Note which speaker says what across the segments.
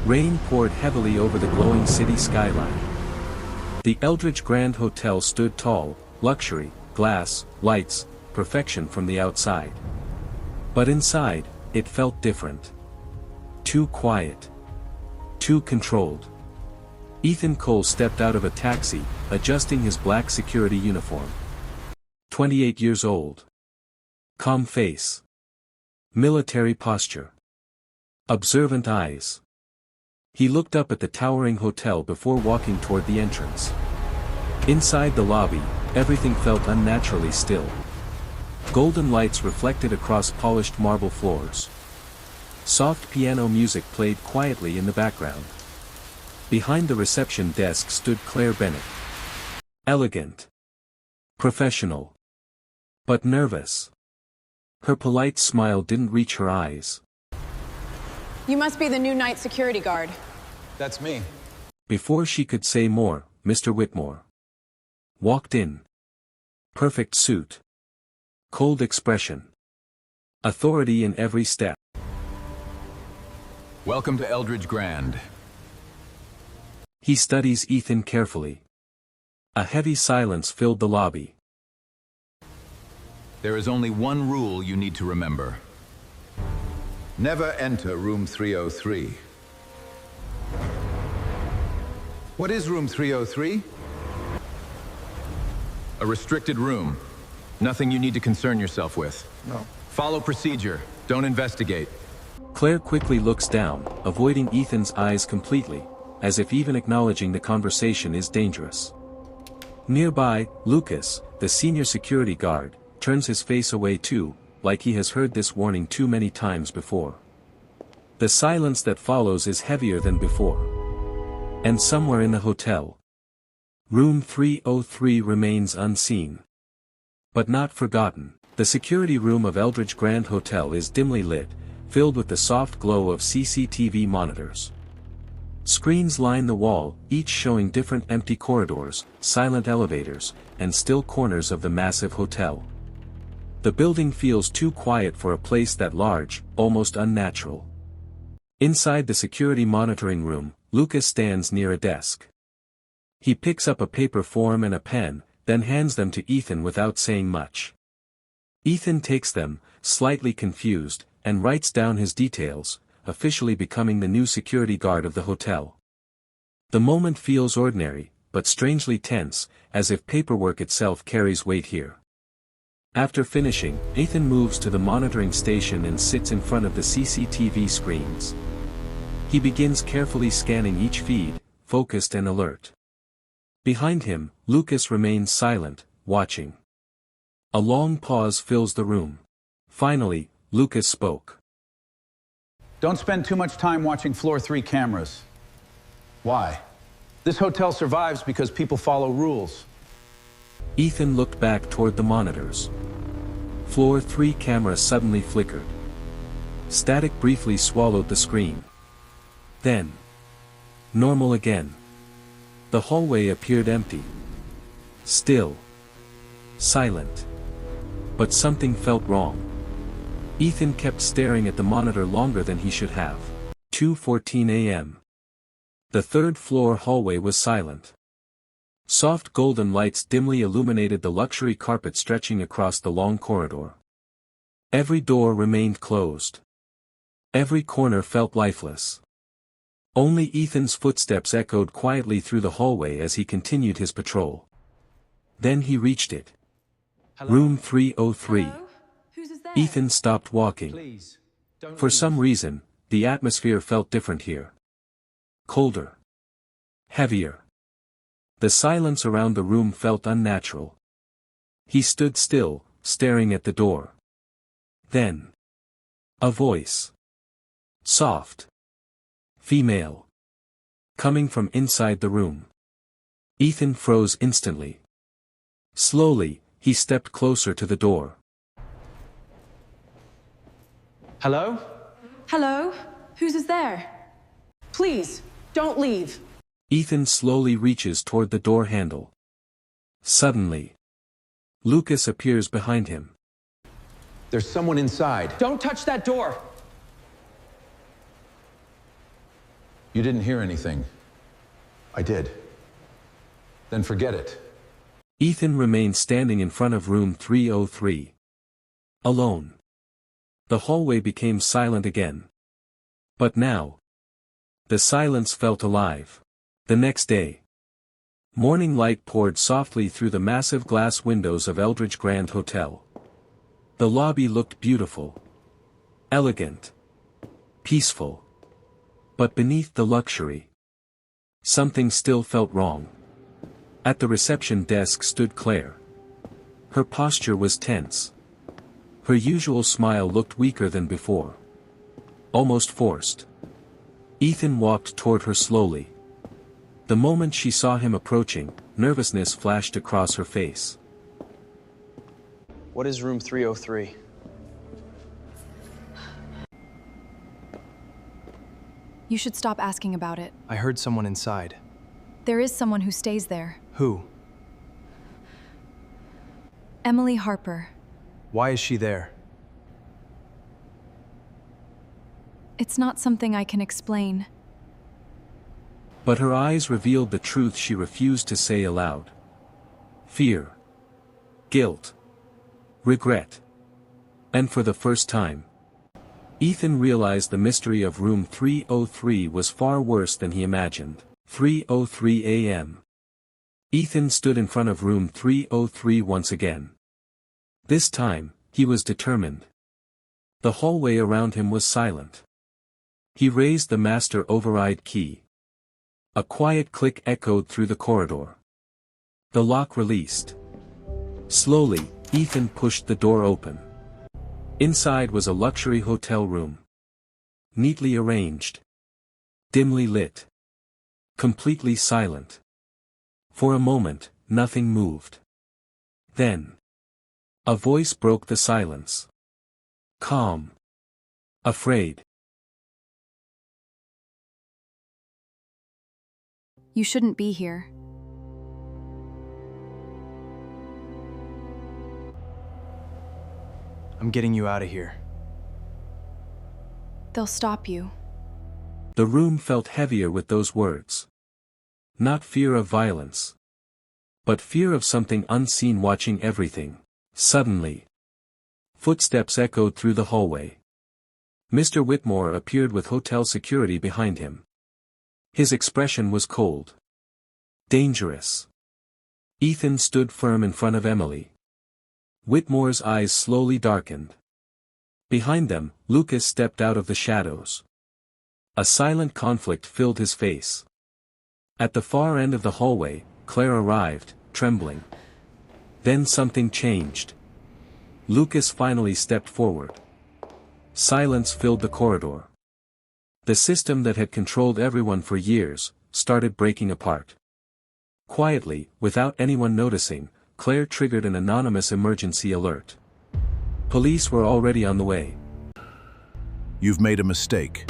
Speaker 1: Rain poured heavily over the glowing city skyline. The Eldridge Grand Hotel stood tall, luxury, glass, lights, perfection from the outside. But inside, it felt different. Too quiet. Too controlled. Ethan Cole stepped out of a taxi, adjusting his black security uniform. 28 years old. Calm face. Military posture. Observant eyes. He looked up at the towering hotel before walking toward the entrance. Inside the lobby, everything felt unnaturally still. Golden lights reflected across polished marble floors. Soft piano music played quietly in the background. Behind the reception desk stood Claire Bennett. Elegant. Professional. But nervous. Her polite smile didn't reach her eyes.
Speaker 2: You must be the new night security guard.
Speaker 3: That's me.
Speaker 1: Before she could say more, Mr. Whitmore walked in. Perfect suit. Cold expression. Authority in every step.
Speaker 3: Welcome to Eldridge Grand.
Speaker 1: He studies Ethan carefully. A heavy silence filled the lobby.
Speaker 3: There is only one rule you need to remember. Never enter room 303. What is room 303? A restricted room. Nothing you need to concern yourself with.
Speaker 4: No.
Speaker 3: Follow procedure. Don't investigate.
Speaker 1: Claire quickly looks down, avoiding Ethan's eyes completely, as if even acknowledging the conversation is dangerous. Nearby, Lucas, the senior security guard, turns his face away too, like he has heard this warning too many times before. The silence that follows is heavier than before. And somewhere in the hotel, room 303 remains unseen. But not forgotten. The security room of Eldridge Grand Hotel is dimly lit, filled with the soft glow of CCTV monitors. Screens line the wall, each showing different empty corridors, silent elevators, and still corners of the massive hotel. The building feels too quiet for a place that large, almost unnatural. Inside the security monitoring room, Lucas stands near a desk. He picks up a paper form and a pen, then hands them to Ethan without saying much. Ethan takes them, slightly confused, and writes down his details, officially becoming the new security guard of the hotel. The moment feels ordinary, but strangely tense, as if paperwork itself carries weight here. After finishing, Ethan moves to the monitoring station and sits in front of the CCTV screens. He begins carefully scanning each feed, focused and alert. Behind him, Lucas remains silent, watching. A long pause fills the room. Finally, Lucas spoke.
Speaker 5: Don't spend too much time watching floor 3 cameras. Why? This hotel survives because people follow rules.
Speaker 1: Ethan looked back toward the monitors. Floor 3 camera suddenly flickered. Static briefly swallowed the screen. Then, normal again. The hallway appeared empty. Still. Silent. But something felt wrong. Ethan kept staring at the monitor longer than he should have. 2:14 a.m. The third floor hallway was silent. Soft golden lights dimly illuminated the luxury carpet stretching across the long corridor. Every door remained closed. Every corner felt lifeless. Only Ethan's footsteps echoed quietly through the hallway as he continued his patrol. Then he reached it.
Speaker 5: Hello?
Speaker 1: Room 303.
Speaker 2: Hello? Whose is there?
Speaker 1: Ethan stopped walking.
Speaker 5: Please, don't
Speaker 1: For
Speaker 5: leave.
Speaker 1: some reason, the atmosphere felt different here. Colder. Heavier. The silence around the room felt unnatural. He stood still, staring at the door. Then. A voice. Soft. Female. Coming from inside the room. Ethan froze instantly. Slowly, he stepped closer to the door.
Speaker 5: Hello?
Speaker 2: Hello? Whose is there? Please, don't leave.
Speaker 1: Ethan slowly reaches toward the door handle. Suddenly, Lucas appears behind him.
Speaker 5: There's someone inside. Don't touch that door! You didn't hear anything.
Speaker 3: I did.
Speaker 5: Then forget it.
Speaker 1: Ethan remained standing in front of room 303. Alone. The hallway became silent again. But now, the silence felt alive. The next day, morning light poured softly through the massive glass windows of Eldridge Grand Hotel. The lobby looked beautiful, elegant, peaceful. But beneath the luxury, something still felt wrong. At the reception desk stood Claire. Her posture was tense. Her usual smile looked weaker than before. Almost forced. Ethan walked toward her slowly. The moment she saw him approaching, nervousness flashed across her face.
Speaker 4: What is room 303?
Speaker 2: You should stop asking about it.
Speaker 4: I heard someone inside.
Speaker 2: There is someone who stays there.
Speaker 4: Who?
Speaker 2: Emily Harper.
Speaker 4: Why is she there?
Speaker 2: It's not something I can explain.
Speaker 1: But her eyes revealed the truth she refused to say aloud. Fear. Guilt. Regret. And for the first time, Ethan realized the mystery of room 303 was far worse than he imagined. 3:03 a.m. Ethan stood in front of room 303 once again. This time, he was determined. The hallway around him was silent. He raised the master override key. A quiet click echoed through the corridor. The lock released. Slowly, Ethan pushed the door open. Inside was a luxury hotel room. Neatly arranged. Dimly lit. Completely silent. For a moment, nothing moved. Then, a voice broke the silence. Calm. Afraid.
Speaker 2: You shouldn't be here.
Speaker 4: I'm getting you out of here.
Speaker 2: They'll stop you.
Speaker 1: The room felt heavier with those words. Not fear of violence, but fear of something unseen watching everything. Suddenly, footsteps echoed through the hallway. Mr. Whitmore appeared with hotel security behind him. His expression was cold. Dangerous. Ethan stood firm in front of Emily. Whitmore's eyes slowly darkened. Behind them, Lucas stepped out of the shadows. A silent conflict filled his face. At the far end of the hallway, Claire arrived, trembling. Then something changed. Lucas finally stepped forward. Silence filled the corridor. The system that had controlled everyone for years started breaking apart. Quietly, without anyone noticing, Claire triggered an anonymous emergency alert. Police were already on the way.
Speaker 3: You've made a mistake.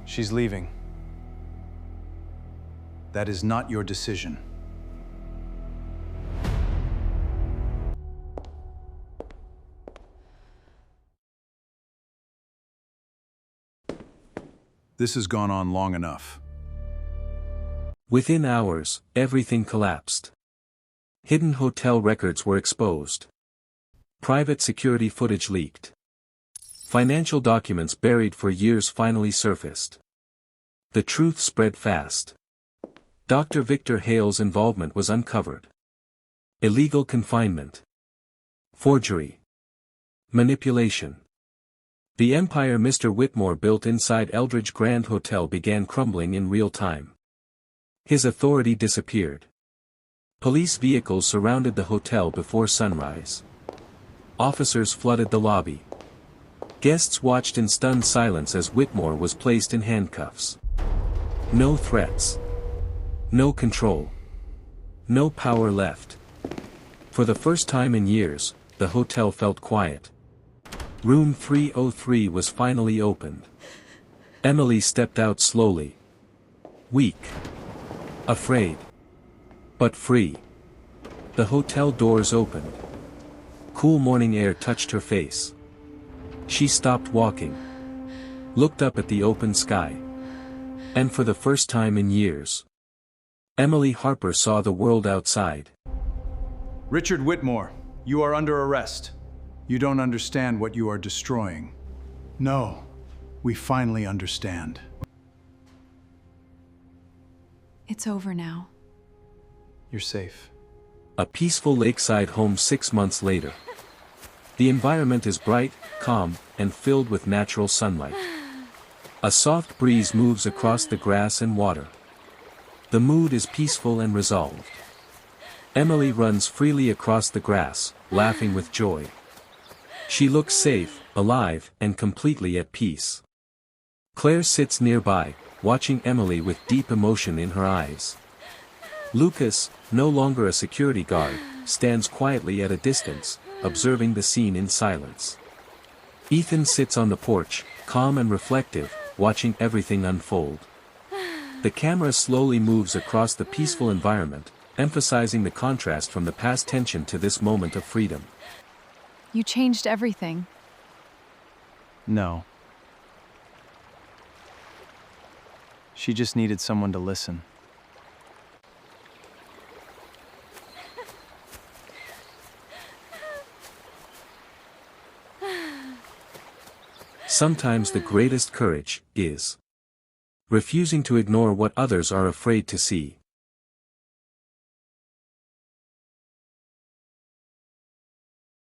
Speaker 4: She's leaving. That is not your decision.
Speaker 3: This has gone on long enough.
Speaker 1: Within hours, everything collapsed. Hidden hotel records were exposed. Private security footage leaked. Financial documents buried for years finally surfaced. The truth spread fast. Dr. Victor Hale's involvement was uncovered. Illegal confinement. Forgery. Manipulation. The empire Mr. Whitmore built inside Eldridge Grand Hotel began crumbling in real time. His authority disappeared. Police vehicles surrounded the hotel before sunrise. Officers flooded the lobby. Guests watched in stunned silence as Whitmore was placed in handcuffs. No threats. No control. No power left. For the first time in years, the hotel felt quiet. Room 303 was finally opened. Emily stepped out slowly. Weak. Afraid. But free. The hotel doors opened. Cool morning air touched her face. She stopped walking. looked up at the open sky. And for the first time in years, Emily Harper saw the world outside.
Speaker 4: Richard Whitmore, you are under arrest. You don't understand what you are destroying. No, we finally understand.
Speaker 2: It's over now.
Speaker 4: You're safe.
Speaker 1: A peaceful lakeside home 6 months later. The environment is bright, calm, and filled with natural sunlight. A soft breeze moves across the grass and water. The mood is peaceful and resolved. Emily runs freely across the grass, laughing with joy. She looks safe, alive, and completely at peace. Claire sits nearby, watching Emily with deep emotion in her eyes. Lucas, no longer a security guard, stands quietly at a distance, observing the scene in silence. Ethan sits on the porch, calm and reflective, watching everything unfold. The camera slowly moves across the peaceful environment, emphasizing the contrast from the past tension to this moment of freedom.
Speaker 2: You changed everything.
Speaker 4: No. She just needed someone to listen.
Speaker 1: Sometimes the greatest courage is refusing to ignore what others are afraid to see.